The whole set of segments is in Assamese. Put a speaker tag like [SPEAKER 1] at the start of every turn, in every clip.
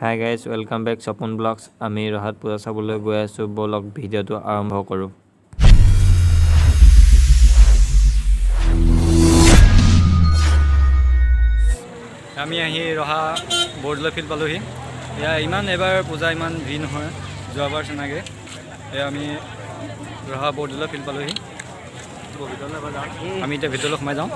[SPEAKER 1] হাই গাইজ, ৱেলকাম বেক সপোন ব্লগছ। আমি ৰহাত পূজা চাবলৈ গৈ আছোঁ। ব'লক ভিডিঅ'টো আৰম্ভ কৰোঁ।
[SPEAKER 2] আমি আহি ৰহা বৰদলৈ ফিল্ড পালোহি। এয়া ইমান এবাৰ পূজা ইমান ভিৰ নহয় যোৱাবাৰ তেনেকৈ। এয়া আমি ৰহা বৰদলৈ ফিল্ড পালোহি। আমি এতিয়া ভিতৰলৈ সোমাই যাওঁ।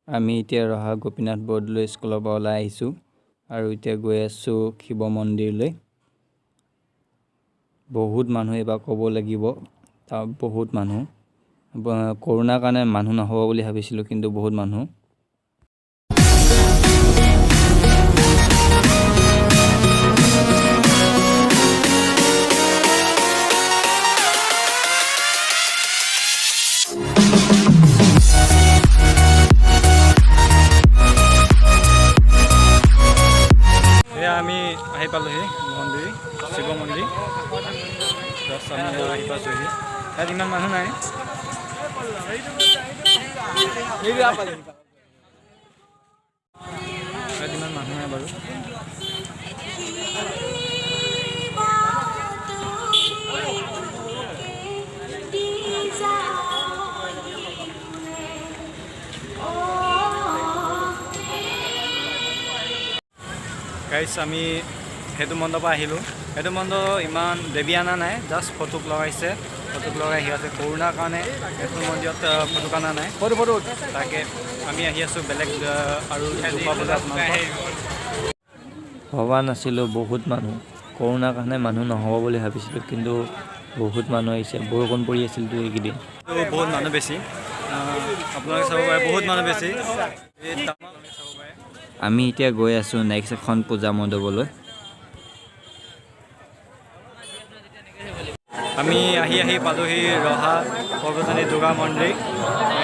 [SPEAKER 1] আমি এতিয়া ৰহা গোপীনাথ বৰদলৈ স্কুলৰ পৰা ওলাই আহিছোঁ আৰু এতিয়া গৈ আছোঁ শিৱ মন্দিৰলৈ। বহুত মানুহ এইবাৰ ক'ব লাগিব, বহুত মানুহ। কৰোণাৰ কাৰণে মানুহ নহ'ব বুলি ভাবিছিলোঁ, কিন্তু বহুত মানুহ।
[SPEAKER 2] আমি আহি পালোহি মন্দিৰ, শিৱ মন্দিৰ। জাষ্ট আমি আহি পাইছোঁহি। ইয়াত ইমান মানুহ নাই। ইয়াত ইমান মানুহ নাই বাৰু। গাইজ, আমি সেইটো মণ্ডপৰ পৰা আহিলোঁ। সেইটো মণ্ডপ ইমান দেৱী অনা নাই, জাষ্ট ফটোক লগাইছে। ফটোক লগাই আহি আছে। কৰোণাৰ কাৰণে সেইটো মন্দিৰত ফটোক অনা নাই। তাকে আমি আহি আছোঁ বেলেগ আৰু
[SPEAKER 1] ভবা নাছিলোঁ বহুত মানুহ। কৰোণাৰ কাৰণে মানুহ নহ'ব বুলি ভাবিছিলোঁ, কিন্তু বহুত মানুহ আহিছে। বৰষুণ পৰি আছিলতো এইকেইদিন।
[SPEAKER 2] বহুত মানুহ বেছি, আপোনালোকে চাব পাৰে। বহুত মানুহ বেছি।
[SPEAKER 1] আমি এতিয়া গৈ আছোঁ নেক্সট এখন পূজা মণ্ডপলৈ।
[SPEAKER 2] আমি আহি পালোহি ৰহা সৰ্বজনী দুৰ্গা মন্দিৰ।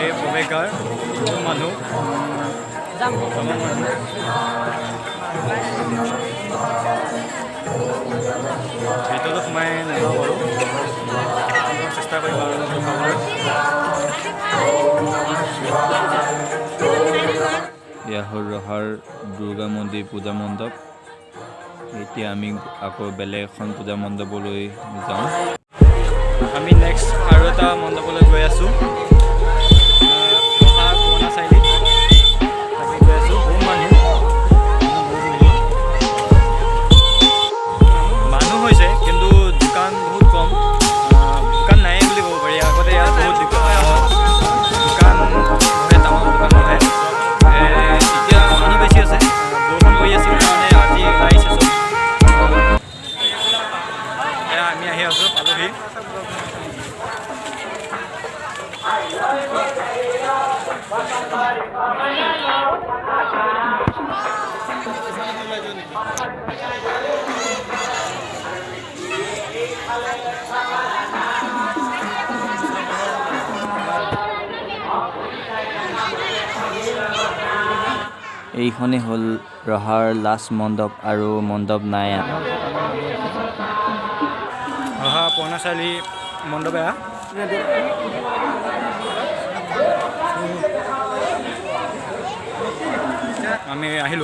[SPEAKER 2] এই প্ৰৱেশদ্বাৰ মানুহ ভিতৰলৈ সোমাই নাযাওঁ বাৰু, চেষ্টা কৰিম আৰু
[SPEAKER 1] এয়া হ'ল ৰহাৰ দুৰ্গা মন্দিৰ পূজা মণ্ডপ। এতিয়া আমি আকৌ বেলেগ এখন পূজা মণ্ডপলৈ যাওঁ।
[SPEAKER 2] আমি নেক্সট আৰু এটা মণ্ডপলৈ গৈ আছোঁ। ৰহা পুৰণা চাৰিআলিত তাকে গৈ আছোঁ। বহুত মানুহ হৈছে, কিন্তু দোকান বহুত কম। দোকান নায়েই বুলি ক'ব পাৰি। আগতে ইয়াত বহুত দোকান বহে, টাউন দোকান বহে। এতিয়া মানুহ বেছি আছে। বৰষুণ পৰি আছিল কাৰণে আজি ওলাই আহিছে চব। আমি আহি আছোঁ, পালোহি।
[SPEAKER 1] এইখনেই হ'ল ৰহাৰ লাষ্ট মণ্ডপ, আৰু মণ্ডপ নাই।
[SPEAKER 2] ৰহা পুৰণা চাৰিআলি মণ্ডপ এয়া। আমি আহি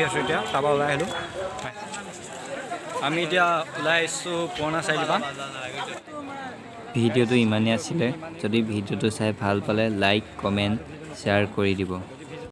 [SPEAKER 2] আছোঁ এতিয়া, তাৰপৰা ওলাই আহিলোঁ। আমি এতিয়া ওলাই আহিছোঁ পুৰণা চাৰিআলিৰ পৰা।
[SPEAKER 1] ভিডিঅ'টো ইমানেই আছিলে। যদি ভিডিঅ'টো চাই ভাল পালে লাইক, কমেণ্ট, শ্বেয়াৰ কৰি দিব।